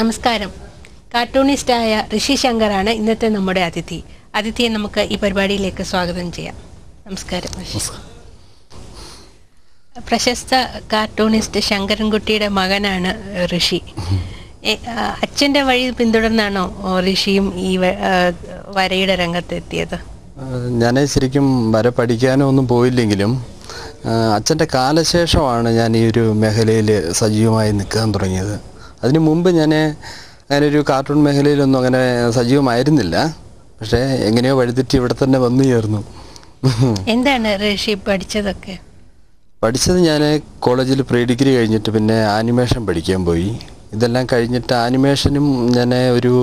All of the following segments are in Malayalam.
നമസ്കാരം. കാർട്ടൂണിസ്റ്റായ ഋഷി ശങ്കറാണ് ഇന്നത്തെ നമ്മുടെ അതിഥി. അതിഥിയെ നമുക്ക് ഈ പരിപാടിയിലേക്ക് സ്വാഗതം ചെയ്യാം. നമസ്കാരം. പ്രശസ്ത കാർട്ടൂണിസ്റ്റ് ശങ്കരൻകുട്ടിയുടെ മകനാണ് ഋഷി. അച്ഛൻ്റെ വഴി പിന്തുടർന്നാണോ ഋഷിയും ഈ വരയുടെ രംഗത്തെത്തിയത്? ഞാൻ ശരിക്കും വര പഠിക്കാനോ ഒന്നും പോയില്ലെങ്കിലും അച്ഛൻ്റെ കാലശേഷമാണ് ഞാൻ ഈ ഒരു മേഖലയിൽ സജീവമായി നിൽക്കാൻ തുടങ്ങിയത്. അതിനു മുമ്പ് ഞാൻ അങ്ങനെ ഒരു കാർട്ടൂൺ മേഖലയിലൊന്നും അങ്ങനെ സജീവമായിരുന്നില്ല. പക്ഷേ എങ്ങനെയോ വഴിതെറ്റി ഇവിടെ തന്നെ വന്നു ചേർന്നു. എന്താണ് ഋഷി പഠിച്ചതൊക്കെ? പഠിച്ചത് ഞാൻ കോളേജിൽ പ്രീ ഡിഗ്രി കഴിഞ്ഞിട്ട് പിന്നെ ആനിമേഷൻ പഠിക്കാൻ പോയി. ഇതെല്ലാം കഴിഞ്ഞിട്ട് ആനിമേഷനും ഞാൻ ഒരു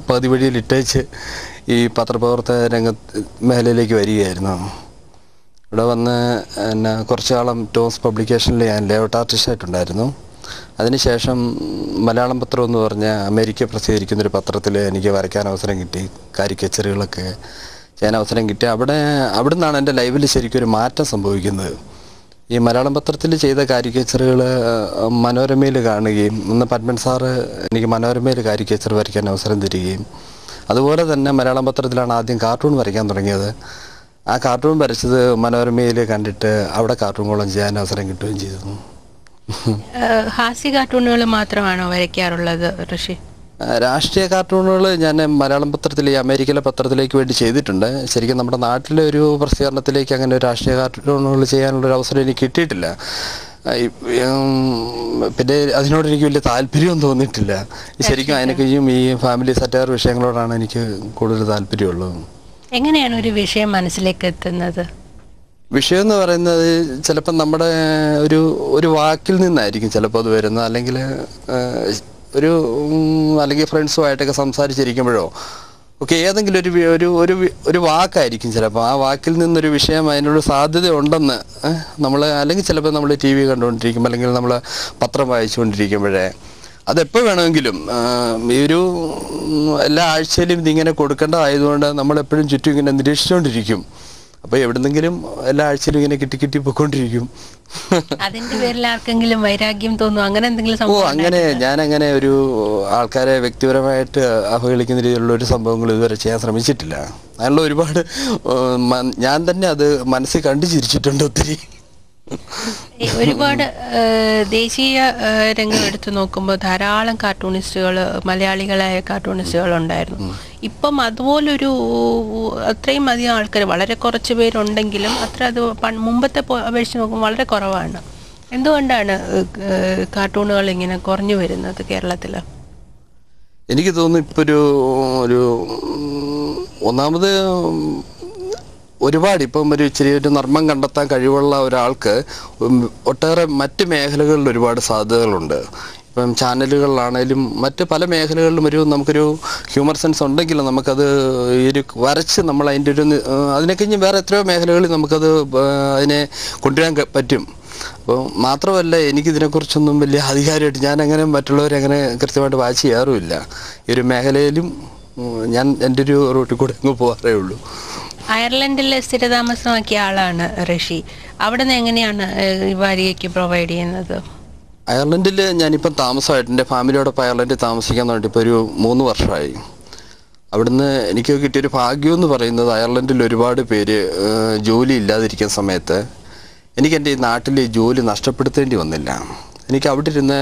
പകുതി വഴിയിൽ ഇട്ടേച്ച് ഈ പത്രപ്രവർത്തന മേഖലയിലേക്ക് വരികയായിരുന്നു. ഇവിടെ വന്ന് പിന്നെ കുറച്ചു കാലം ടോംസ് പബ്ലിക്കേഷനിൽ ഞാൻ ലേഔട്ട് ആർട്ടിസ്റ്റായിട്ടുണ്ടായിരുന്നു. അതിനുശേഷം മലയാളം പത്രം എന്ന് പറഞ്ഞ അമേരിക്ക പ്രസിദ്ധീകരിക്കുന്നൊരു പത്രത്തിൽ എനിക്ക് വരയ്ക്കാൻ അവസരം കിട്ടി. കാരിക്കേച്ചറുകളൊക്കെ ചെയ്യാൻ അവസരം കിട്ടി. അവിടെ നിന്നാണ് എൻ്റെ ലൈഫിൽ ശരിക്കും ഒരു മാറ്റം സംഭവിക്കുന്നത്. ഈ മലയാളം പത്രത്തിൽ ചെയ്ത കാരിക്കേച്ചറുകൾ മനോരമയിൽ കാണുകയും അന്ന് പത്മൻ സാറ് എനിക്ക് മനോരമയിൽ കാരിക്കേച്ചർ വരയ്ക്കാൻ അവസരം തരികയും അതുപോലെ തന്നെ മലയാളം പത്രത്തിലാണ് ആദ്യം കാർട്ടൂൺ വരയ്ക്കാൻ തുടങ്ങിയത്. ആ കാർട്ടൂൺ വരച്ചത് മനോരമയിൽ കണ്ടിട്ട് അവിടെ കാർട്ടൂൺ കോളം ചെയ്യാൻ അവസരം കിട്ടുകയും ചെയ്തു. ഹാസ്യ കാർട്ടൂണുകൾ മാത്രമാണോ വരയ്ക്കാറുള്ളത് ഋഷി? രാഷ്ട്രീയ കാർട്ടൂണുകൾ ഞാൻ മലയാളം പത്രത്തിൽ ഈ അമേരിക്കയിലെ പത്രത്തിലേക്ക് വേണ്ടി ചെയ്തിട്ടുണ്ട്. ശരിക്കും നമ്മുടെ നാട്ടിലെ ഒരു പ്രസിദ്ധീകരണത്തിലേക്ക് അങ്ങനെ ഒരു രാഷ്ട്രീയ കാർട്ടൂണുകൾ ചെയ്യാനുള്ളൊരു അവസരം എനിക്ക് കിട്ടിയിട്ടില്ല. പിന്നെ അതിനോട് എനിക്ക് വലിയ താല്പര്യവും തോന്നിയിട്ടില്ല. ശരിക്കും അതിനൊക്കെയും ഈ ഫാമിലി സറ്റയർ വിഷയങ്ങളോടാണ് എനിക്ക് കൂടുതൽ താല്പര്യമുള്ളത്. എങ്ങനെയാണ് ഒരു വിഷയം മനസ്സിലേക്ക് എത്തുന്നത്? വിഷയം എന്ന് പറയുന്നത് ചിലപ്പോൾ നമ്മുടെ ഒരു വാക്കിൽ നിന്നായിരിക്കും ചിലപ്പോൾ അത് വരുന്നത്, അല്ലെങ്കിൽ അല്ലെങ്കിൽ ഫ്രണ്ട്സുമായിട്ടൊക്കെ സംസാരിച്ചിരിക്കുമ്പോഴോ ഒക്കെ ഏതെങ്കിലും ഒരു വാക്കായിരിക്കും ചിലപ്പോൾ. ആ വാക്കിൽ നിന്നൊരു വിഷയം അതിനുള്ള സാധ്യത ഉണ്ടെന്ന് നമ്മൾ, അല്ലെങ്കിൽ ചിലപ്പോൾ നമ്മൾ ടി വി കണ്ടുകൊണ്ടിരിക്കുമ്പോൾ അല്ലെങ്കിൽ നമ്മൾ പത്രം വായിച്ചുകൊണ്ടിരിക്കുമ്പോഴേ അതെപ്പോൾ വേണമെങ്കിലും ഈ എല്ലാ ആഴ്ചയിലും ഇതിങ്ങനെ കൊടുക്കേണ്ടതായതുകൊണ്ട് നമ്മളെപ്പോഴും ചുറ്റും ഇങ്ങനെ നിരീക്ഷിച്ചുകൊണ്ടിരിക്കും. അപ്പോൾ എവിടെന്നെങ്കിലും എല്ലാ ആഴ്ചയിലും ഇങ്ങനെ കിട്ടി പോയിക്കൊണ്ടിരിക്കും. അതിന്റെ പേരിൽ ആർക്കെങ്കിലും വൈരാഗ്യം തോന്നും, അങ്ങനെ എന്തെങ്കിലും? അങ്ങനെ ഞാനങ്ങനെ ഒരു ആൾക്കാരെ വ്യക്തിപരമായിട്ട് അവഹേളിക്കുന്ന രീതിയിലുള്ള ഒരു സംഭവങ്ങൾ ഇതുവരെ ചെയ്യാൻ ശ്രമിച്ചിട്ടില്ല. അതിനുള്ള ഒരുപാട് ഞാൻ തന്നെ അത് മനസ്സിൽ കണ്ടു ചിരിച്ചിട്ടുണ്ട് ഒത്തിരി. ഒരുപാട് ദേശീയ രംഗം എടുത്തു നോക്കുമ്പോൾ ധാരാളം കാർട്ടൂണിസ്റ്റുകൾ, മലയാളികളായ കാർട്ടൂണിസ്റ്റുകൾ ഉണ്ടായിരുന്നു. ഇപ്പം അതുപോലൊരു അത്രയും അധികം ആൾക്കാർ, വളരെ കുറച്ച് പേരുണ്ടെങ്കിലും അത് മുമ്പത്തെ അപേക്ഷിച്ച് നോക്കുമ്പോൾ വളരെ കുറവാണ്. എന്തുകൊണ്ടാണ് കാർട്ടൂണുകൾ ഇങ്ങനെ കുറഞ്ഞു വരുന്നത് കേരളത്തിൽ? എനിക്ക് തോന്നുന്നു ഇപ്പോൾ ഒന്നാമത് ഇപ്പം ഇച്ചിരി ഒരു നർമ്മം കണ്ടെത്താൻ കഴിവുള്ള ഒരാൾക്ക് ഒട്ടേറെ മറ്റ് മേഖലകളിൽ ഒരുപാട് സാധ്യതകളുണ്ട്. ഇപ്പം ചാനലുകളിലാണേലും മറ്റ് പല മേഖലകളിലും നമുക്കൊരു ഹ്യൂമർ സെൻസ് ഉണ്ടെങ്കിലും നമുക്കത് വരച്ച് നമ്മൾ അതിനെ കഴിഞ്ഞ് വേറെ എത്രയോ മേഖലകളിൽ നമുക്കത് അതിനെ കൊണ്ടുവരാൻ പറ്റും. അപ്പോൾ മാത്രമല്ല, എനിക്കിതിനെക്കുറിച്ചൊന്നും വലിയ അധികാരമായിട്ട് ഞാനങ്ങനെ മറ്റുള്ളവരങ്ങനെ കൃത്യമായിട്ട് വാച്ച് ചെയ്യാറുമില്ല. ഈ ഒരു മേഖലയിലും ഞാൻ എൻ്റെ ഒരു റൂട്ടിൽ കൂടെ അങ്ങ് പോകാറേ ഉള്ളൂ. അയർലൻഡിൽ സ്ഥിരതാമസമാക്കിയ ആളാണ് ഋഷി. അവിടെ നിന്ന് എങ്ങനെയാണ് വാരികയ്ക്ക് പ്രൊവൈഡ് ചെയ്യുന്നത്? അയർലൻഡിൽ ഞാനിപ്പം താമസമായിട്ട് എൻ്റെ ഫാമിലിയോടൊപ്പം അയർലൻഡിൽ താമസിക്കാൻ തുടങ്ങിയിട്ട് ഇപ്പോൾ ഒരു 3 വർഷമായി. അവിടുന്ന് എനിക്ക് കിട്ടിയൊരു ഭാഗ്യം എന്ന് പറയുന്നത്, അയർലൻഡിൽ ഒരുപാട് പേര് ജോലി ഇല്ലാതിരിക്കുന്ന സമയത്ത് എനിക്ക് എൻ്റെ ഈ നാട്ടിൽ ജോലി നഷ്ടപ്പെടുത്തേണ്ടി വന്നില്ല. എനിക്ക് അവിടെ ഇരുന്ന്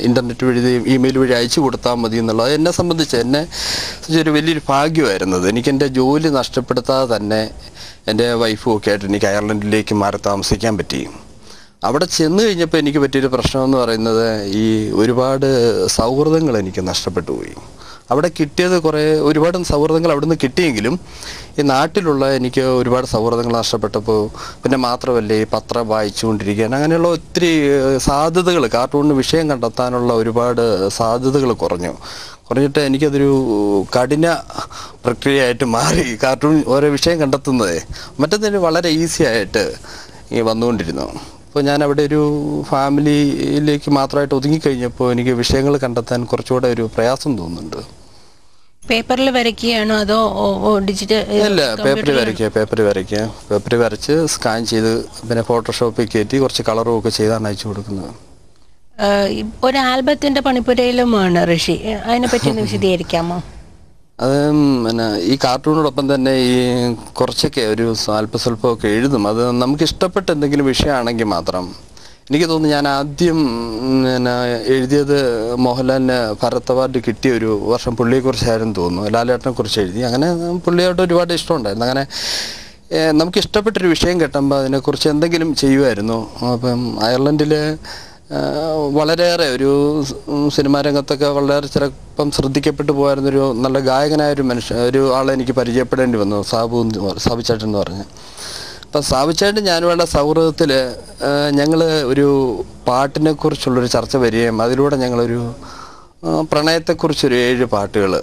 ഇൻ്റർനെറ്റ് വഴി ഇമെയിൽ വഴി അയച്ചു കൊടുത്താൽ മതി എന്നുള്ളത് എന്നെ സംബന്ധിച്ച് ഒരു വലിയൊരു ഭാഗ്യമായിരുന്നത്. എനിക്ക് എൻ്റെ ജോലി നഷ്ടപ്പെടുത്താതെ തന്നെ എൻ്റെ വൈഫും ഒക്കെ ആയിട്ട് എനിക്ക് അയർലൻഡിലേക്ക് മാറി താമസിക്കാൻ പറ്റി. അവിടെ ചെന്ന് കഴിഞ്ഞപ്പോൾ എനിക്ക് പറ്റിയൊരു പ്രശ്നമെന്ന് പറയുന്നത്, ഈ ഒരുപാട് സൗഹൃദങ്ങൾ എനിക്ക് നഷ്ടപ്പെട്ടു പോയി. അവിടെ കിട്ടിയത് ഒരുപാട് സൗഹൃദങ്ങൾ അവിടെ നിന്ന് കിട്ടിയെങ്കിലും ഈ നാട്ടിലുള്ള എനിക്ക് ഒരുപാട് സൗഹൃദങ്ങൾ നഷ്ടപ്പെട്ടപ്പോൾ, പിന്നെ മാത്രമല്ല ഈ പത്രം വായിച്ചുകൊണ്ടിരിക്കാൻ അങ്ങനെയുള്ള ഒത്തിരി സാധ്യതകൾ, കാർട്ടൂണിന് വിഷയം കണ്ടെത്താനുള്ള ഒരുപാട് സാധ്യതകൾ കുറഞ്ഞിട്ട് എനിക്കതൊരു കഠിന പ്രക്രിയയായിട്ട് മാറി. കാർട്ടൂൺ ഓരോ വിഷയം കണ്ടെത്തുന്നത് മറ്റൊന്നിന് വളരെ ഈസി ആയിട്ട് വന്നുകൊണ്ടിരുന്നു. അപ്പോൾ ഞാൻ അവിടെ ഒരു ഫാമിലിയിലേക്ക് മാത്രമായിട്ട് ഒതുങ്ങിക്കഴിഞ്ഞപ്പോൾ എനിക്ക് വിഷയങ്ങൾ കണ്ടെത്താൻ കുറച്ചുകൂടെ ഒരു പ്രയാസം തോന്നുന്നുണ്ട്. പേപ്പറിൽ വരയ്ക്കുകയാണോ അതോ ഡിജിറ്റൽ? അല്ല, പേപ്പറിൽ വരച്ച് സ്കാൻ ചെയ്ത് പിന്നെ ഫോട്ടോഷോപ്പിൽ കയറ്റി കുറച്ച് കളറും ഒക്കെ ചെയ്താണ് അയച്ചു കൊടുക്കുന്നത്. ഒരു ആൽബത്തിന്റെ പണിപ്പുരയിലുമാണ് ഋഷി. അതിനെപ്പറ്റി ഒന്ന് വിശദീകരിക്കാമോ? അത് പിന്നെ ഈ കാർട്ടൂണോടൊപ്പം തന്നെ ഈ കുറച്ചൊക്കെ ഒരു അല്പസ്വല്പമൊക്കെ എഴുതും. അത് നമുക്ക് ഇഷ്ടപ്പെട്ട എന്തെങ്കിലും വിഷയമാണെങ്കിൽ മാത്രം. എനിക്ക് തോന്നുന്നു ഞാൻ ആദ്യം പിന്നെ എഴുതിയത് മോഹൻലാലിന് ഭാരത് അവാർഡ് കിട്ടിയ ഒരു വർഷം പുള്ളിയെക്കുറിച്ചായിരുന്നു തോന്നുന്നു. ലാലേട്ടനെ കുറിച്ച് എഴുതി. അങ്ങനെ പുള്ളിയോട്ട് ഒരുപാട് ഇഷ്ടമുണ്ടായിരുന്നു. അങ്ങനെ നമുക്ക് ഇഷ്ടപ്പെട്ടൊരു വിഷയം കിട്ടുമ്പോൾ അതിനെക്കുറിച്ച് എന്തെങ്കിലും ചെയ്യുമായിരുന്നു. അപ്പം അയർലൻഡിൽ വളരെയേറെ ഒരു സിനിമാ രംഗത്തൊക്കെ വളരെ ചിലപ്പം ശ്രദ്ധിക്കപ്പെട്ടു പോയിരുന്നൊരു നല്ല ഗായകനായൊരു ഒരു ആളെ എനിക്ക് പരിചയപ്പെടേണ്ടി വന്നു, സാബുചേട്ടൻ എന്ന് പറഞ്ഞ്. അപ്പം സാബുചേട്ടൻ ഞാനുമുള്ള സൗഹൃദത്തിൽ ഞങ്ങൾ ഒരു പാട്ടിനെക്കുറിച്ചുള്ളൊരു ചർച്ച വരികയും അതിലൂടെ ഞങ്ങളൊരു പ്രണയത്തെക്കുറിച്ചൊരു 7 പാട്ടുകൾ,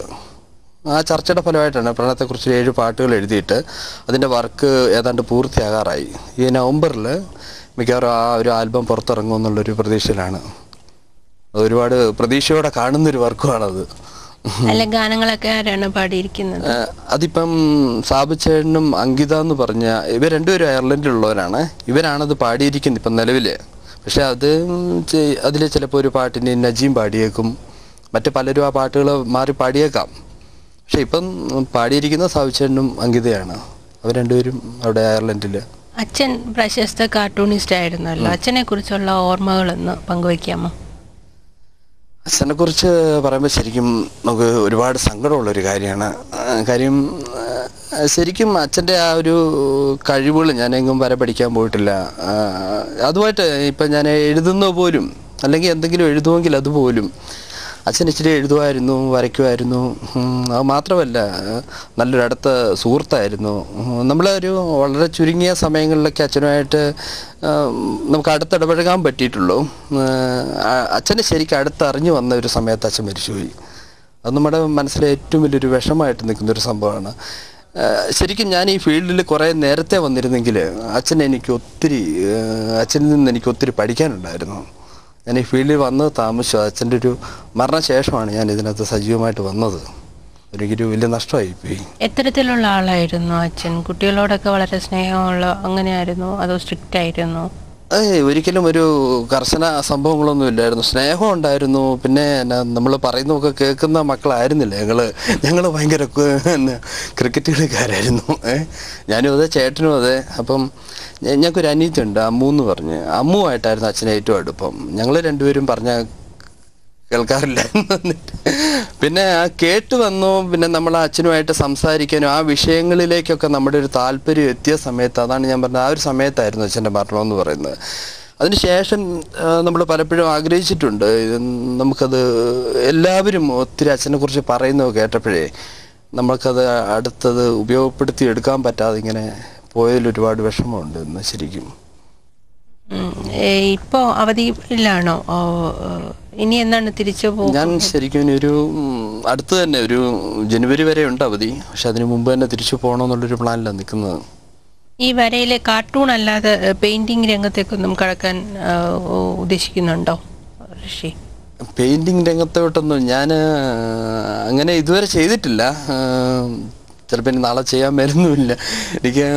ആ ചർച്ചയുടെ ഫലമായിട്ടാണ് പ്രണയത്തെക്കുറിച്ച് 7 പാട്ടുകൾ എഴുതിയിട്ട് അതിൻ്റെ വർക്ക് ഏതാണ്ട് പൂർത്തിയാകാറായി. ഈ നവംബറിൽ മിക്കവാറും ആ ഒരു ആൽബം പുറത്തിറങ്ങുമെന്നുള്ളൊരു പ്രതീക്ഷയിലാണ്. ഒരുപാട് പ്രതീക്ഷയോടെ കാണുന്നൊരു വർക്കുമാണത്. അല്ല, ഗാനങ്ങളൊക്കെ ആരാണ് പാടിയിരിക്കുന്നത്? അതിപ്പം സാബുചേട്ടനും അങ്കിത എന്ന് പറഞ്ഞ ഇവർ രണ്ടുപേരും അയർലൻഡിലുള്ളവരാണ്. ഇവരാണത് പാടിയിരിക്കുന്നത് ഇപ്പം നിലവിൽ. പക്ഷെ അതിൽ ചിലപ്പോൾ ഒരു പാട്ടിന് നജീം പാടിയേക്കും, മറ്റു പലരും ആ പാട്ടുകൾ മാറി പാടിയേക്കാം. പക്ഷെ ഇപ്പം പാടിയിരിക്കുന്ന സാബുചേട്ടനും അങ്കിതയാണ്. അവർ രണ്ടുപേരും അവിടെ അയർലൻഡിൽ. അച്ഛൻ പ്രശസ്ത കാർട്ടൂണിസ്റ്റ് ആയിരുന്നല്ലോ. അച്ഛനെ കുറിച്ചുള്ള ഓർമ്മകളൊന്ന് പങ്കുവയ്ക്കാമോ? അച്ഛനെ കുറിച്ച് പറയുമ്പോൾ ശരിക്കും നമുക്ക് ഒരുപാട് സങ്കടമുള്ളൊരു കാര്യമാണ്. കാര്യം ശരിക്കും അച്ഛൻ്റെ ആ ഒരു കഴിവുകൾ ഞാനെങ്ങും വരെ പഠിക്കാൻ പോയിട്ടില്ല. അതുമായിട്ട് ഇപ്പം ഞാൻ എഴുതുന്ന പോലും, അല്ലെങ്കിൽ എന്തെങ്കിലും എഴുതുമെങ്കിൽ അതുപോലും അച്ഛൻ ഇച്ചിരി എഴുതുമായിരുന്നു, വരയ്ക്കുമായിരുന്നു. അത് മാത്രമല്ല നല്ലൊരു അടുത്ത സുഹൃത്തായിരുന്നു. നമ്മളൊരു വളരെ ചുരുങ്ങിയ സമയങ്ങളിലൊക്കെ അച്ഛനുമായിട്ട് നമുക്ക് അടുത്തിടപഴകാൻ പറ്റിയിട്ടുള്ളൂ. അച്ഛനെ ശരിക്കും അടുത്തറിഞ്ഞു വന്ന ഒരു സമയത്ത് അച്ഛൻ മരിച്ചുപോയി. അത് നമ്മുടെ മനസ്സിലെ ഏറ്റവും വലിയൊരു വിഷമമായിട്ട് നിൽക്കുന്നൊരു സംഭവമാണ്. ശരിക്കും ഞാൻ ഈ ഫീൽഡിൽ കുറേ നേരത്തെ വന്നിരുന്നെങ്കിൽ അച്ഛനിൽ നിന്ന് എനിക്ക് ഒത്തിരി പഠിക്കാനുണ്ടായിരുന്നു. ഞാൻ ഈ ഫീൽഡിൽ വന്ന് താമസിച്ചു. അച്ഛൻ്റെ ഒരു മരണശേഷമാണ് ഞാൻ ഇതിനകത്ത് സജീവമായിട്ട് വന്നത്. എനിക്കൊരു വലിയ നഷ്ടമായിപ്പോയി. എത്തരത്തിലുള്ള ആളായിരുന്നു അച്ഛൻ? കുട്ടികളോടൊക്കെ വളരെ സ്നേഹമുള്ള അങ്ങനെയായിരുന്നു, അതോ സ്ട്രിക്റ്റ് ആയിരുന്നു? ഒരിക്കലും ഒരു കർശന സംഭവങ്ങളൊന്നും ഇല്ലായിരുന്നു. സ്നേഹം ഉണ്ടായിരുന്നു. പിന്നെ നമ്മൾ പറയുന്നതൊക്കെ കേൾക്കുന്ന മക്കളായിരുന്നില്ല ഞങ്ങൾ ഭയങ്കര ക്രിക്കറ്റ് കളിക്കാരായിരുന്നു. ഞാനും അതെ, ചേട്ടനും അതെ. അപ്പം ഞങ്ങൾക്കൊരു അനിയത്തിയുണ്ട്, അമ്മു എന്ന് പറഞ്ഞ്. അമ്മുവായിട്ടായിരുന്നു അച്ഛനെ ഏറ്റവും അടുപ്പം. ഞങ്ങൾ രണ്ടുപേരും പറഞ്ഞ കേൾക്കാറില്ലായിരുന്നു. പിന്നെ ആ കേട്ട് വന്നു. പിന്നെ നമ്മൾ അച്ഛനുമായിട്ട് സംസാരിക്കാനും ആ വിഷയങ്ങളിലേക്കൊക്കെ നമ്മുടെ ഒരു താല്പര്യം എത്തിയ സമയത്ത്, അതാണ് ഞാൻ പറഞ്ഞത്, ആ ഒരു സമയത്തായിരുന്നു അച്ഛൻ്റെ മരണം എന്ന് പറയുന്നത്. അതിനുശേഷം നമ്മൾ പലപ്പോഴും ആഗ്രഹിച്ചിട്ടുണ്ട്, നമുക്കത് എല്ലാവരും ഒത്തിരി അച്ഛനെക്കുറിച്ച് പറയുന്നത് കേട്ടപ്പോഴേ നമുക്കത് അടുത്തത് ഉപയോഗപ്പെടുത്തി എടുക്കാൻ പറ്റാതെ ഇങ്ങനെ പോയതിൽ ഒരുപാട് വിഷമമുണ്ട് ഇന്ന് ശരിക്കും. ഇപ്പോൾ അവധിയിലാണോ? ഇനി എന്നാണ് തിരിച്ചു പോകുന്നത്? ഞാൻ ശരിക്കും ഒരു അടുത്ത് തന്നെ ഒരു ജനുവരി വരെ ഉണ്ട് അവധി. പക്ഷെ അതിന് മുമ്പ് തന്നെ തിരിച്ചു പോകണമെന്നുള്ളൊരു പ്ലാനിലാണ് നിൽക്കുന്നത്. ഈ വരയിലെ കാർട്ടൂൺ അല്ലാതെ പെയിന്റിംഗ് രംഗത്തേക്കൊന്നും കടക്കാൻ ഉദ്ദേശിക്കുന്നുണ്ടോ ഋഷി? പെയിന്റിംഗ് രംഗത്തോട്ടൊന്നും ഞാൻ അങ്ങനെ ഇതുവരെ ചെയ്തിട്ടില്ല. ചിലപ്പോൾ ഇനി നാളെ ചെയ്യാൻ വരുന്നുമില്ല. എനിക്ക്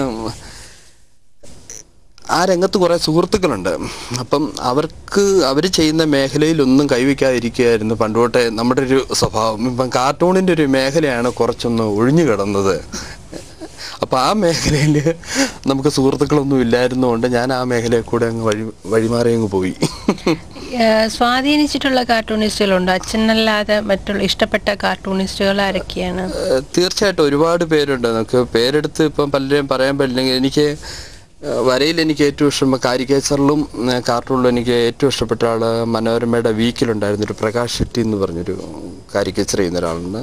ആ രംഗത്ത് കുറേ സുഹൃത്തുക്കളുണ്ട്. അപ്പം അവർ ചെയ്യുന്ന മേഖലയിലൊന്നും കൈവയ്ക്കാതിരിക്കുകയായിരുന്നു പണ്ടുതൊട്ടേ നമ്മുടെ ഒരു സ്വഭാവം. ഇപ്പം കാർട്ടൂണിൻ്റെ ഒരു മേഖലയാണ് കുറച്ചൊന്ന് ഒഴിഞ്ഞു കിടന്നത്. അപ്പം ആ മേഖലയിൽ നമുക്ക് സുഹൃത്തുക്കളൊന്നും ഇല്ലായിരുന്നുകൊണ്ട് ഞാൻ ആ മേഖലയിൽ കൂടെ അങ്ങ് വഴിമാറി അങ്ങ് പോയി. സ്വാധീനിച്ചിട്ടുള്ള കാർട്ടൂണിസ്റ്റുകളുണ്ടോ? അച്ഛനല്ലാതെ മറ്റുള്ള ഇഷ്ടപ്പെട്ട കാർട്ടൂണിസ്റ്റുകൾ ആരൊക്കെയാണ്? തീർച്ചയായിട്ടും ഒരുപാട് പേരുണ്ട്. നമുക്ക് പേരെടുത്ത് ഇപ്പം പലരെയും പറയാൻ പറ്റില്ലെങ്കിൽ എനിക്ക് വരയിൽ എനിക്ക് ഏറ്റവും ഇഷ്ടം കാരിക്കേച്ചറിലും കാർട്ടൂണിലും എനിക്ക് ഏറ്റവും ഇഷ്ടപ്പെട്ട ആൾ മനോരമയുടെ വീക്കിലുണ്ടായിരുന്നൊരു പ്രകാശ് ഷെട്ടി എന്ന് പറഞ്ഞൊരു കാരിക്കേച്ചർ ചെയ്യുന്ന ഒരാളുണ്ട്.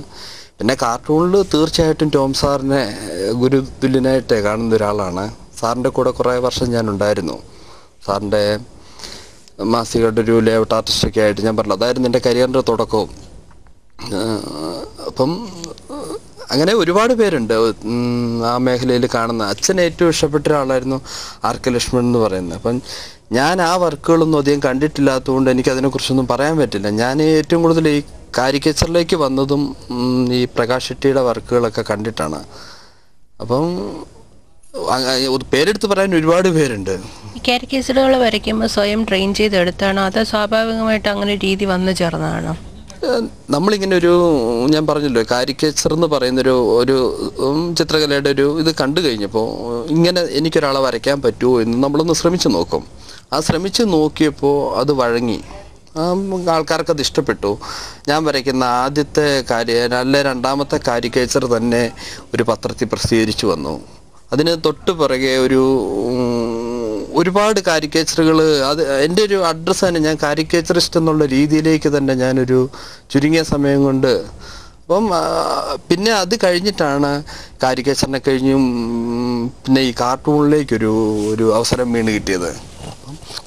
പിന്നെ കാർട്ടൂണിൽ തീർച്ചയായിട്ടും ടോം സാറിനെ ഗുരുതുല്യനായിട്ട് കാണുന്ന ഒരാളാണ്. സാറിൻ്റെ കൂടെ കുറേ വർഷം ഞാനുണ്ടായിരുന്നു. സാറിൻ്റെ മാസികയുടെ ഒരു ലേഔട്ട് ആർട്ടിസ്റ്റൊക്കെ ആയിട്ട് ഞാൻ പറഞ്ഞു, അതായിരുന്നു എൻ്റെ കരിയറിൻ്റെ തുടക്കവും. അപ്പം അങ്ങനെ ഒരുപാട് പേരുണ്ട് ആ മേഖലയിൽ കാണുന്ന. അച്ഛൻ ഏറ്റവും ഇഷ്ടപ്പെട്ട ഒരാളായിരുന്നു ആർ.കെ. ലക്ഷ്മൺ എന്ന് പറയുന്നത്. അപ്പം ഞാൻ ആ വർക്കുകളൊന്നും അധികം കണ്ടിട്ടില്ലാത്തതുകൊണ്ട് എനിക്കതിനെക്കുറിച്ചൊന്നും പറയാൻ പറ്റില്ല. ഞാൻ ഏറ്റവും കൂടുതൽ ഈ കാരിക്കേച്ചറിലേക്ക് വന്നതും ഈ പ്രകാശ് ഷെട്ടിയുടെ വർക്കുകളൊക്കെ കണ്ടിട്ടാണ്. അപ്പം പേരെടുത്ത് പറയാൻ ഒരുപാട് പേരുണ്ട്. ഈ കാരിക്കേച്ചറുകൾ വരയ്ക്കുമ്പോൾ സ്വയം ട്രെയിൻ ചെയ്തെടുത്താണോ അതോ സ്വാഭാവികമായിട്ട് അങ്ങനെ രീതി വന്നു ചേർന്നതാണോ? നമ്മളിങ്ങനെ ഞാൻ പറഞ്ഞല്ലോ, കാരിക്കേച്ചർ എന്ന് പറയുന്നൊരു ചിത്രകലയുടെ ഇത് കണ്ടു കഴിഞ്ഞപ്പോൾ ഇങ്ങനെ എനിക്കൊരാളെ വരയ്ക്കാൻ പറ്റുമോ എന്ന് നമ്മളൊന്ന് ശ്രമിച്ചു നോക്കും. ആ ശ്രമിച്ച് നോക്കിയപ്പോൾ അത് വഴങ്ങി, ആൾക്കാർക്ക് അത് ഇഷ്ടപ്പെട്ടു. ഞാൻ വരയ്ക്കുന്ന ആദ്യത്തെ രണ്ടാമത്തെ കാരിക്കേച്ചർ തന്നെ ഒരു പത്രത്തിൽ പ്രസിദ്ധീകരിച്ചു വന്നു. അതിന് തൊട്ട് പുറകെ ഒരുപാട് കാരിക്കേച്ചറുകൾ. അത് എൻ്റെ ഒരു അഡ്രസ്സ് തന്നെ, ഞാൻ കാരിക്കേച്ചറിസ്റ്റ് എന്നുള്ള രീതിയിലേക്ക് തന്നെ ഞാനൊരു ചുരുങ്ങിയ സമയം കൊണ്ട്. അപ്പം പിന്നെ അത് കഴിഞ്ഞിട്ടാണ് കാരിക്കേച്ചറിനെ കഴിഞ്ഞും പിന്നെ ഈ കാർട്ടൂണിലേക്കൊരു അവസരം വീണ് കിട്ടിയത്.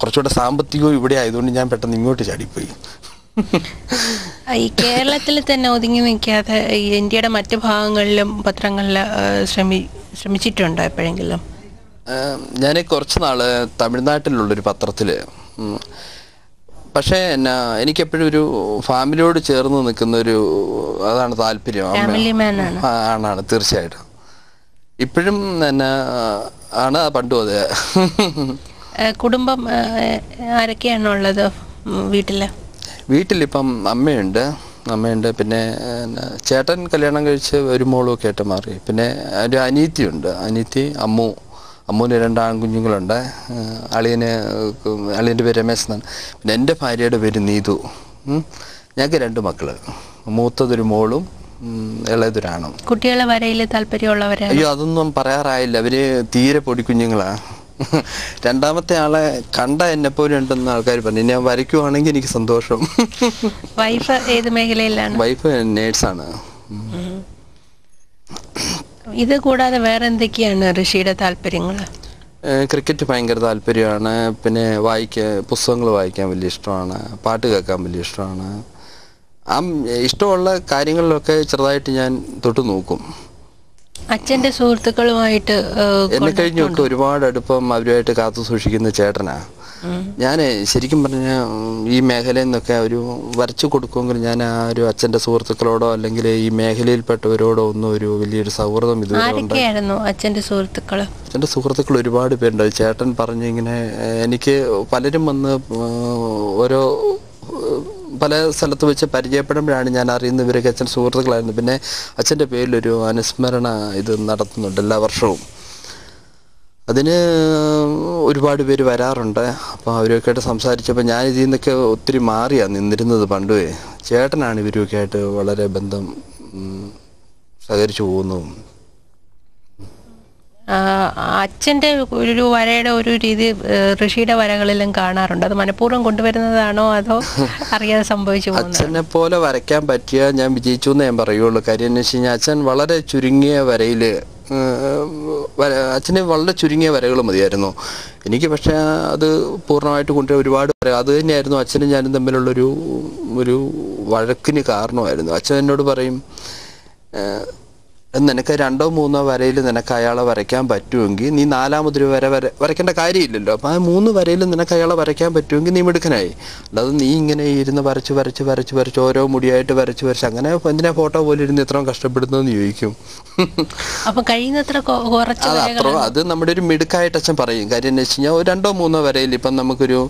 കുറച്ചുകൂടെ സാമ്പത്തികവും ഇവിടെ ആയതുകൊണ്ട് ഞാൻ പെട്ടെന്ന് ഇങ്ങോട്ട് ചാടിപ്പോയി. ഈ കേരളത്തിൽ തന്നെ ഒതുങ്ങി നിൽക്കാതെ ഇന്ത്യയുടെ മറ്റു ഭാഗങ്ങളിലും പത്രങ്ങളിൽ ശ്രമിച്ചിട്ടുണ്ടോ എപ്പോഴെങ്കിലും? ഞാൻ കുറച്ച് നാൾ തമിഴ്നാട്ടിലുള്ളൊരു പത്രത്തിൽ, പക്ഷേ എനിക്കെപ്പോഴും ഒരു ഫാമിലിയോട് ചേർന്ന് നിൽക്കുന്ന അതാണ് താല്പര്യം. ആണാണ് തീർച്ചയായിട്ടും. ഇപ്പോഴും ആണ്, പണ്ടും അതെ. കുടുംബം ആരൊക്കെയാണുള്ളത് വീട്ടിലിപ്പം? അമ്മയുണ്ട്, പിന്നെ ചേട്ടൻ കല്യാണം കഴിച്ച് ഒരു മോളും ഒക്കെ ആയിട്ട് മാറി. പിന്നെ ഒരു അനിയത്തിയുണ്ട്, അമ്മൂന് 2 ആൺകുഞ്ഞുങ്ങളുണ്ട്. അളിയൻ്റെ പേര് രമേശ് എന്നാണ്. പിന്നെ എൻ്റെ ഭാര്യയുടെ പേര് നീതു. ഞങ്ങൾക്ക് 2 മക്കള്, മൂത്തതൊരു മോളും ഇളയതൊരാണും. കുട്ടികളെ വരയിൽ താല്പര്യമുള്ളവരാണ്? അയ്യോ, അതൊന്നും പറയാറായില്ല. അവര് തീരെ പൊടിക്കുഞ്ഞുങ്ങളാ. രണ്ടാമത്തെ ആളെ കണ്ട എന്നെപ്പോലും ഉണ്ടെന്ന് ആൾക്കാർ പറഞ്ഞു. ഞാൻ വരയ്ക്കുവാണെങ്കിൽ എനിക്ക് സന്തോഷം. വൈഫ് ഏത് മേഖലയിലാണ്? വൈഫ് നേഴ്സാണ്. ഇത് കൂടാതെ വേറെ എന്തൊക്കെയാണ് ഋഷിയുടെ താല്പര്യങ്ങൾ? ക്രിക്കറ്റ് ഭയങ്കര താല്പര്യമാണ്. പിന്നെ പുസ്തകങ്ങൾ വായിക്കാൻ വലിയ ഇഷ്ടമാണ്. പാട്ട് കേൾക്കാൻ വലിയ ഇഷ്ടമാണ്. ഇഷ്ടമുള്ള കാര്യങ്ങളിലൊക്കെ ചെറുതായിട്ട് ഞാൻ തൊട്ട് നോക്കും. അച്ഛൻ്റെ സുഹൃത്തുക്കളുമായിട്ട് എന്നെ കഴിഞ്ഞൊക്കെ ഒരുപാട് അടുപ്പം അവരുമായിട്ട് കാത്തു സൂക്ഷിക്കുന്ന ചേട്ടനാ. ഞാൻ ശരിക്കും പറഞ്ഞാൽ ഈ മേഖലയിൽ നിന്നൊക്കെ വരച്ചു കൊടുക്കുമെങ്കിൽ ഞാൻ അച്ഛൻ്റെ സുഹൃത്തുക്കളോടോ അല്ലെങ്കിൽ ഈ മേഖലയിൽപ്പെട്ടവരോടോ ഒന്നും വലിയൊരു സൗഹൃദം ഇതുവരെ. അച്ഛൻ്റെ സുഹൃത്തുക്കൾ ഒരുപാട് പേരുണ്ട്. ചേട്ടൻ പറഞ്ഞു ഇങ്ങനെ, എനിക്ക് പലരും വന്ന് പല സ്ഥലത്ത് വെച്ച് പരിചയപ്പെടുമ്പോഴാണ് ഞാൻ അറിയുന്നത് ഇവരൊക്കെ അച്ഛൻ സുഹൃത്തുക്കളായിരുന്നു. പിന്നെ അച്ഛൻ്റെ പേരിലൊരു അനുസ്മരണ നടത്തുന്നുണ്ട് എല്ലാ വർഷവും. അതിന് ഒരുപാട് പേര് വരാറുണ്ട്. അപ്പോൾ അവരൊക്കെ ആയിട്ട് സംസാരിച്ചപ്പോൾ ഞാൻ ഇതിൽ നിന്നൊക്കെ ഒത്തിരി മാറിയാണ് നിന്നിരുന്നത് പണ്ടുവേ. ചേട്ടനാണ് ഇവരൊക്കെ ആയിട്ട് വളരെ ബന്ധം സഹകരിച്ചു പോകുന്നു. അച്ഛൻ്റെ ഒരു വരയുടെ ഒരു രീതി ഋഷിയുടെ വരകളിലും കാണാറുണ്ട്. അത് മനഃപൂർവ്വം കൊണ്ടുവരുന്നതാണോ അതോ അറിയാതെ സംഭവിച്ചു പോകുന്നത്? അച്ഛനെ പോലെ വരയ്ക്കാൻ പറ്റിയ ഞാൻ വിജയിച്ചു എന്ന് ഞാൻ പറയുള്ളൂ. കാര്യം എന്ന് വെച്ച് കഴിഞ്ഞാൽ അച്ഛൻ വളരെ ചുരുങ്ങിയ വരയിൽ, അച്ഛന് വളരെ ചുരുങ്ങിയ വരകൾ മതിയായിരുന്നു. എനിക്ക് പക്ഷേ അത് പൂർണ്ണമായിട്ട് കൊണ്ടുവരാൻ ഒരുപാട് അത് തന്നെയായിരുന്നു അച്ഛനും ഞാനും തമ്മിലുള്ളൊരു വഴക്കിന് കാരണമായിരുന്നു. അച്ഛൻ എന്നോട് പറയും, നിനക്ക് 2 or 3 വരയിൽ നിനക്ക് അയാളെ വരയ്ക്കാൻ പറ്റുമെങ്കിൽ നീ 4ാമതൊരു വരയ്ക്കേണ്ട കാര്യമില്ലല്ലോ. അപ്പം ആ 3 വരയിൽ നിനക്ക് അയാളെ വരയ്ക്കാൻ പറ്റുമെങ്കിൽ നീ മിടുക്കനായി. അല്ലാതെ നീ ഇങ്ങനെ ഇരുന്ന് വരച്ച് ഓരോ മുടിയായിട്ട് വരച്ച് അങ്ങനെ എന്തിനാ ഫോട്ടോ പോലെ ഇരുന്ന് ഇത്രയും കഷ്ടപ്പെടുന്നതെന്ന് ചോദിക്കും. അത് നമ്മുടെ ഒരു മിടുക്കായിട്ട് അച്ഛൻ പറയും. കാര്യം എന്ന് വെച്ച് കഴിഞ്ഞാൽ 2 or 3 വരയിൽ ഇപ്പം നമുക്കൊരു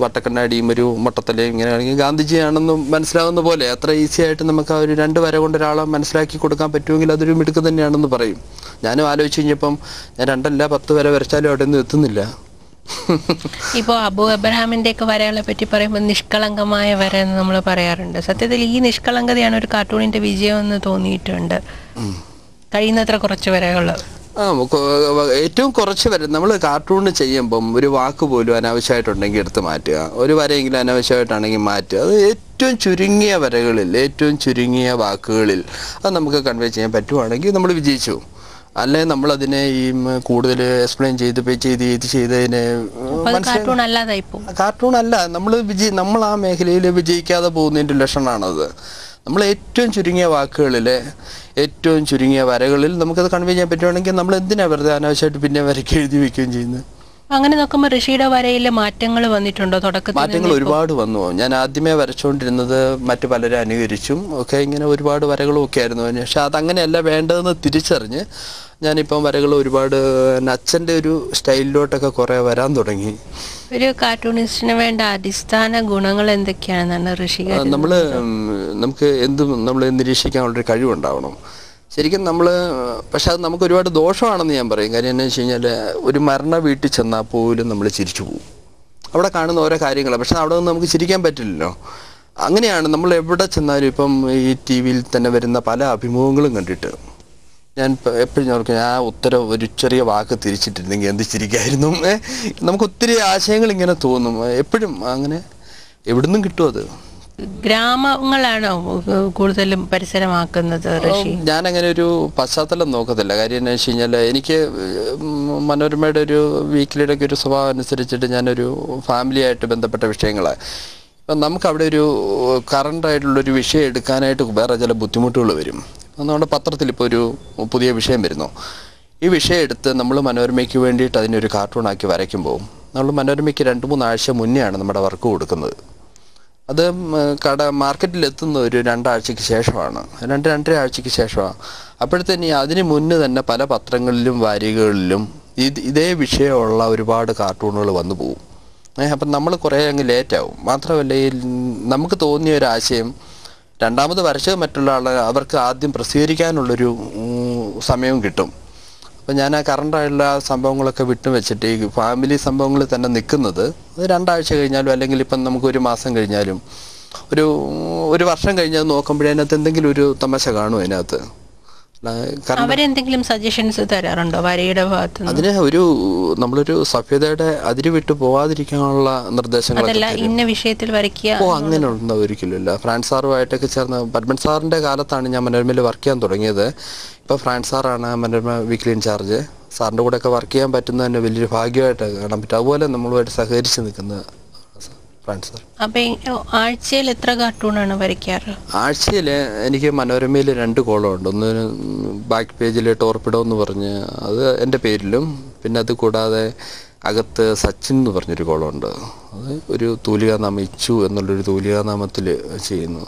വട്ടക്കണ്ണാടിയും ഒരു മുട്ടത്തലയും ഇങ്ങനെ ആണെങ്കിൽ ഗാന്ധിജിയാണെന്ന് മനസ്സിലാവുന്ന പോലെ അത്ര ഈസി ആയിട്ട് നമുക്ക് ആ 2 വര കൊണ്ട് ഒരാളെ മനസ്സിലാക്കി കൊടുക്കാൻ പറ്റുമെങ്കിൽ അതൊരു മിടുക്ക് തന്നെയാണെന്ന് പറയും. ഞാനും ആലോചിച്ച് കഴിഞ്ഞപ്പം ഞാൻ 2 അല്ല 10 വര വരച്ചാലും അവിടെ ഒന്നും എത്തുന്നില്ല. ഇപ്പോൾ അബു അബ്രഹാമിന്റെ ഒക്കെ വരകളെ പറ്റി പറയുമ്പോൾ നിഷ്കളങ്കമായ വര എന്ന് നമ്മൾ പറയാറുണ്ട്. സത്യത്തിൽ ഈ നിഷ്കളങ്കതയാണ് ഒരു കാർട്ടൂണിന്റെ വിജയം എന്ന് തോന്നിയിട്ടുണ്ട്. കഴിയുന്നത്ര കുറച്ച് വരകൾ, ഏറ്റവും കുറച്ച് വരെ നമ്മൾ കാർട്ടൂണ് ചെയ്യുമ്പം ഒരു വാക്ക് പോലും അനാവശ്യമായിട്ടുണ്ടെങ്കിൽ എടുത്ത് മാറ്റുക, ഒരു വരയെങ്കിലും അനാവശ്യമായിട്ടാണെങ്കിൽ മാറ്റുക. അത് ഏറ്റവും ചുരുങ്ങിയ വരകളിൽ, ഏറ്റവും ചുരുങ്ങിയ വാക്കുകളിൽ അത് നമുക്ക് കൺവേ ചെയ്യാൻ പറ്റുവാണെങ്കിൽ നമ്മൾ വിജയിച്ചു. അല്ലെ നമ്മളതിനെ കൂടുതൽ എക്സ്പ്ലെയിൻ ചെയ്തതിനെ കാർട്ടൂൺ അല്ല, നമ്മൾ ആ മേഖലയിൽ വിജയിക്കാതെ പോകുന്നതിൻ്റെ ലക്ഷണമാണത്. നമ്മൾ ഏറ്റവും ചുരുങ്ങിയ വാക്കുകളിൽ, ഏറ്റവും ചുരുങ്ങിയ വരകളിൽ നമുക്കത് കൺവേ ചെയ്യാൻ പറ്റുവാണെങ്കിൽ നമ്മൾ എന്തിനാ വെറുതെ അനാവശ്യമായിട്ട് പിന്നെ വരയ്ക്ക് എഴുതി വെക്കുകയും ചെയ്യുന്നത്? അങ്ങനെ നോക്കുമ്പോൾ ഋഷിയുടെ വരയിൽ മാറ്റങ്ങൾ വന്നിട്ടുണ്ടോ? തുടക്കത്തിൽ മാറ്റങ്ങൾ ഒരുപാട് വന്നു. ഞാൻ ആദ്യമേ വരച്ചുകൊണ്ടിരുന്നത് മറ്റു പലരും അനുകരിച്ചും ഒക്കെ ഇങ്ങനെ ഒരുപാട് വരകളും ഒക്കെ ആയിരുന്നു. പക്ഷെ അതങ്ങനെയല്ല വേണ്ടതെന്ന് തിരിച്ചറിഞ്ഞ് ഞാനിപ്പം വരകൾ ഒരുപാട് അച്ഛൻ്റെ ഒരു സ്റ്റൈലിലോട്ടൊക്കെ കുറേ വരാൻ തുടങ്ങി. ഒരു കാർട്ടൂണിസ്റ്റിന് വേണ്ട അടിസ്ഥാന ഗുണങ്ങൾ എന്തൊക്കെയാണെന്നാണ് ഋഷി നമുക്ക് എന്തും നമ്മൾ നിരീക്ഷിക്കാനുള്ളൊരു കഴിവുണ്ടാവണം ശരിക്കും. പക്ഷെ അത് നമുക്ക് ഒരുപാട് ദോഷമാണെന്ന് ഞാൻ പറയും. കാര്യം എന്താ വെച്ച് കഴിഞ്ഞാൽ ഒരു മരണ വീട്ടിൽ ചെന്നാൽ പോലും നമ്മൾ ചിരിച്ചു പോകും. അവിടെ കാണുന്ന ഓരോ കാര്യങ്ങളാണ്, പക്ഷെ അവിടെ നിന്ന് നമുക്ക് ചിരിക്കാൻ പറ്റില്ലല്ലോ. അങ്ങനെയാണ് നമ്മൾ എവിടെ ചെന്നാലും. ഇപ്പം ഈ ടി വിയിൽ തന്നെ വരുന്ന പല അഭിമുഖങ്ങളും കണ്ടിട്ട് ഞാൻ എപ്പോഴും ഓർക്കും, ഞാൻ ഉത്തരം ഒരു ചെറിയ വാക്ക് തിരിച്ചിട്ടിരുന്നെങ്കിൽ എന്ത് ചിരിക്കായിരുന്നു. നമുക്ക് ഒത്തിരി ആശയങ്ങൾ ഇങ്ങനെ തോന്നും എപ്പോഴും. അങ്ങനെ എവിടുന്നും കിട്ടും അത്. ഗ്രാമങ്ങളാണോ കൂടുതലും പരിസരമാക്കുന്നത്? ഞാനങ്ങനെ ഒരു പശ്ചാത്തലം നോക്കത്തില്ല. കാര്യം എന്താ വെച്ച് കഴിഞ്ഞാൽ എനിക്ക് മനോരമയുടെ ഒരു വീക്കിലിയുടെ ഒക്കെ ഒരു സ്വഭാവം അനുസരിച്ചിട്ട് ഞാനൊരു ഫാമിലിയായിട്ട് ബന്ധപ്പെട്ട വിഷയങ്ങളാണ്. ഇപ്പം നമുക്കവിടെ ഒരു കറണ്ടായിട്ടുള്ളൊരു വിഷയം എടുക്കാനായിട്ട് വേറെ ചില ബുദ്ധിമുട്ടുകൾ വരും. നമ്മുടെ പത്രത്തിൽ ഇപ്പോൾ ഒരു പുതിയ വിഷയം വരുന്നു. ഈ വിഷയം എടുത്ത് നമ്മൾ മനോരമയ്ക്ക് വേണ്ടിയിട്ട് അതിനൊരു കാർട്ടൂണാക്കി വരയ്ക്കുമ്പോൾ നമ്മൾ മനോരമയ്ക്ക് 2-3 ആഴ്ച മുന്നെയാണ് നമ്മുടെ വർക്ക് കൊടുക്കുന്നത്. അത് മാർക്കറ്റിലെത്തുന്ന ഒരു 2 ആഴ്ചയ്ക്ക് ശേഷമാണ്, 2-2.5 ആഴ്ചയ്ക്ക് ശേഷമാണ്. അപ്പോഴത്തേന് അതിന് മുന്നേ തന്നെ പല പത്രങ്ങളിലും വാരികകളിലും ഇതേ വിഷയമുള്ള ഒരുപാട് കാർട്ടൂണുകൾ വന്നു പോകും. അപ്പം നമ്മൾ കുറേ അങ്ങ് ലേറ്റാവും. മാത്രമല്ല ഈ നമുക്ക് തോന്നിയ ഒരു ആശയം രണ്ടാമത് വരച്ചത് മറ്റുള്ള അവർക്ക് ആദ്യം പ്രസിദ്ധീകരിക്കാനുള്ളൊരു സമയവും കിട്ടും. അപ്പം ഞാൻ ആ കറണ്ടായുള്ള സംഭവങ്ങളൊക്കെ വെച്ചിട്ട് ഈ ഫാമിലി സംഭവങ്ങൾ തന്നെ നിൽക്കുന്നത് 2 ആഴ്ച കഴിഞ്ഞാലും അല്ലെങ്കിൽ ഇപ്പം നമുക്ക് 1 മാസം കഴിഞ്ഞാലും ഒരു വർഷം കഴിഞ്ഞാൽ നോക്കുമ്പോഴേ അതിനകത്ത് എന്തെങ്കിലും ഒരു തമാശ കാണും. അതിനകത്ത് അവരെന്തെങ്കിലും സജഷൻസ് തരാറുണ്ടോ വരയുടെ ഭാഗത്ത്? അതിന് നമ്മളൊരു സഭ്യതയുടെ അതിര് വിട്ടു പോവാതിരിക്കാനുള്ള നിർദ്ദേശങ്ങൾ ഇന്ന വിഷയത്തിൽ വരയ്ക്കുക അങ്ങനെയുള്ള ഒരിക്കലുമില്ല. ഫ്രാൻസ് സാറുമായിട്ടൊക്കെ ചേർന്ന് പത്മൻ സാറിൻ്റെ കാലത്താണ് ഞാൻ മനോരമയിൽ വർക്ക് ചെയ്യാൻ തുടങ്ങിയത്. ഇപ്പോൾ ഫ്രാൻസ് സാറാണ് മനോരമ വീക്കിലി ഇൻചാർജ്. സാറിൻ്റെ കൂടെയൊക്കെ വർക്ക് ചെയ്യാൻ പറ്റുന്നത് തന്നെ വലിയൊരു ഭാഗ്യമായിട്ട് കാണാൻ പറ്റും. അതുപോലെ നമ്മളുമായിട്ട് സഹകരിച്ച് നിൽക്കുന്ന ഫ്രാൻസ് സാർ. അപ്പം ആഴ്ചയിൽ എത്ര കാർട്ടൂണാണ് വരയ്ക്കാറ്? ആഴ്ചയിൽ എനിക്ക് മനോരമയിൽ 2 കോളമുണ്ട്. ഒന്ന് ബാക്ക് പേജിൽ ടോർപിഡോ എന്ന് പറഞ്ഞ് അത് എൻ്റെ പേരിലും, പിന്നെ അത് കൂടാതെ അകത്ത് സച്ചിൻ എന്ന് പറഞ്ഞൊരു കോളമുണ്ട്. അത് ഒരു തൂലികാനാമം ഇച്ചു എന്നുള്ളൊരു തൂലികാനാമത്തിൽ ചെയ്യുന്നു.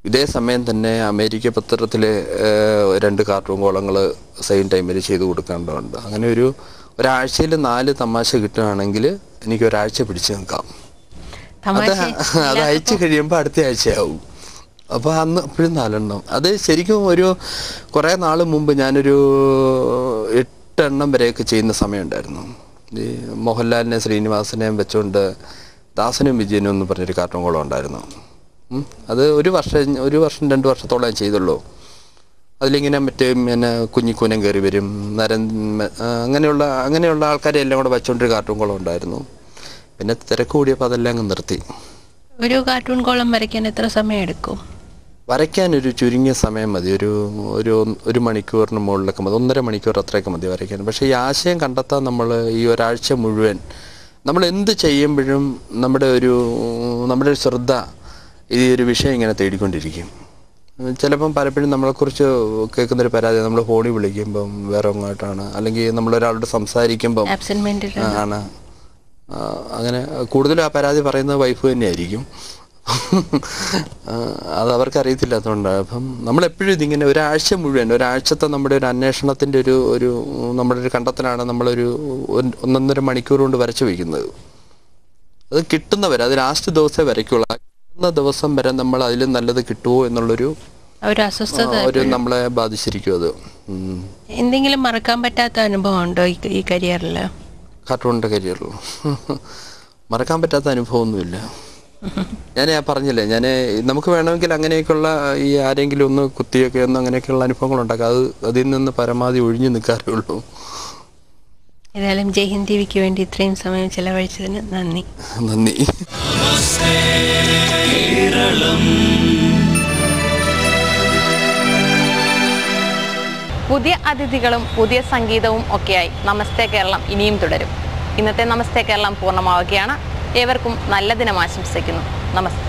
ഇതേ സമയം തന്നെ അമേരിക്ക പത്രത്തിൽ 2 കാർട്ടൂൺ കോളങ്ങൾ സെയിം ടൈമിൽ ചെയ്ത് കൊടുക്കേണ്ടതുണ്ട്. അങ്ങനെ ഒരാഴ്ചയിൽ 4 തമാശ കിട്ടുകയാണെങ്കിൽ എനിക്ക് ഒരാഴ്ച പിടിച്ചു നിൽക്കാം. അത് അയച്ചു കഴിയുമ്പോൾ അടുത്ത ആഴ്ചയാവും. അപ്പോൾ അന്ന് എപ്പോഴും 4 എണ്ണം. അത് ശരിക്കും കുറേ നാൾ മുമ്പ് ഞാനൊരു 8 എണ്ണം വരെയൊക്കെ ചെയ്യുന്ന സമയമുണ്ടായിരുന്നു. ഈ മോഹൻലാലിനെ ശ്രീനിവാസനെയും വെച്ചുകൊണ്ട് ദാസനും വിജയനും എന്ന് പറഞ്ഞൊരു കാർട്ടൂൺ കോളം ഉണ്ടായിരുന്നു. അത് 1 വർഷം 2 വർഷത്തോളം ചെയ്തുള്ളൂ. അതിലിങ്ങനെ പിന്നെ കുഞ്ഞിക്കൂനം കയറി വരും, അങ്ങനെയുള്ള ആൾക്കാരെ എല്ലാം കൂടെ വെച്ചുകൊണ്ടൊരു കാർട്ടൂൺ കോളം ഉണ്ടായിരുന്നു. പിന്നെ തിരക്ക് കൂടിയപ്പോൾ അതെല്ലാം അങ്ങ് നിർത്തി. ഒരു കാർട്ടൂൺ കോളം വരയ്ക്കാൻ എത്ര സമയം എടുക്കും? വരയ്ക്കാൻ ഒരു ചുരുങ്ങിയ സമയം മതി. ഒരു മണിക്കൂറിന് മുകളിലൊക്കെ മതി, 1.5 മണിക്കൂർ അത്രയൊക്കെ മതി വരയ്ക്കാൻ. പക്ഷേ ഈ ആശയം കണ്ടെത്താൻ നമ്മൾ ഈ ഒരാഴ്ച മുഴുവൻ നമ്മൾ എന്ത് ചെയ്യുമ്പോഴും നമ്മുടെ ഒരു ശ്രദ്ധ ഈ ഒരു വിഷയം ഇങ്ങനെ തേടിക്കൊണ്ടിരിക്കും. ചിലപ്പം പലപ്പോഴും നമ്മളെക്കുറിച്ച് കേൾക്കുന്നൊരു പരാതി നമ്മൾ ഫോണിൽ വിളിക്കുമ്പം വേറെ അങ്ങോട്ടാണ്, അല്ലെങ്കിൽ നമ്മളൊരാളോട് സംസാരിക്കുമ്പം ആണ്. അങ്ങനെ കൂടുതലും ആ പരാതി പറയുന്നത് വൈഫ് തന്നെയായിരിക്കും. അത് അവർക്കറിയത്തില്ലാത്തതുകൊണ്ടാണ്. അപ്പം നമ്മളെപ്പോഴും ഇതിങ്ങനെ ഒരാഴ്ചത്തെ നമ്മുടെ ഒരു അന്വേഷണത്തിൻ്റെ നമ്മുടെ ഒരു കണ്ടെത്തലാണ് നമ്മളൊരു 1.5 മണിക്കൂർ കൊണ്ട് വരച്ചു വയ്ക്കുന്നത്. അത് കിട്ടുന്നവരെ അത് ലാസ്റ്റ് ദിവസമേ വരയ്ക്കുള്ളൂ. കിട്ടുന്ന ദിവസം വരെ നമ്മൾ അതിൽ നല്ലത് കിട്ടുമോ എന്നുള്ളൊരു നമ്മളെ ബാധിച്ചിരിക്കും. അത് എന്തെങ്കിലും മറക്കാൻ പറ്റാത്ത അനുഭവം ഉണ്ടോ ഈ കരിയറിൽ? കാർട്ടൂണിൻ്റെ കരിയറിൽ മറക്കാൻ പറ്റാത്ത അനുഭവമൊന്നുമില്ല. ഞാൻ പറഞ്ഞില്ലേ, നമുക്ക് വേണമെങ്കിൽ അങ്ങനെയൊക്കെയുള്ള ഈ ആരെങ്കിലും ഒന്ന് കുത്തിയൊക്കെ അങ്ങനെയൊക്കെയുള്ള അനുഭവങ്ങൾ ഉണ്ടാക്കാം. അതിൽ നിന്ന് പരമാവധി ഒഴിഞ്ഞു നിൽക്കാറേ ഉള്ളൂ. ഏതായാലും ജയ് ഹിന്ദ് ടിവിക്ക് വേണ്ടി ഇത്രയും സമയം ചെലവഴിച്ചതിന് നന്ദി. പുതിയ അതിഥികളും പുതിയ സംഗീതവും ഒക്കെയായി നമസ്തേ കേരളം ഇനിയും തുടരും. ഇന്നത്തെ നമസ്തേ കേരളം പൂർണ്ണമാവുകയാണ്. ഏവർക്കും നല്ല ദിനം ആശംസിക്കുന്നു. നമസ്തേ.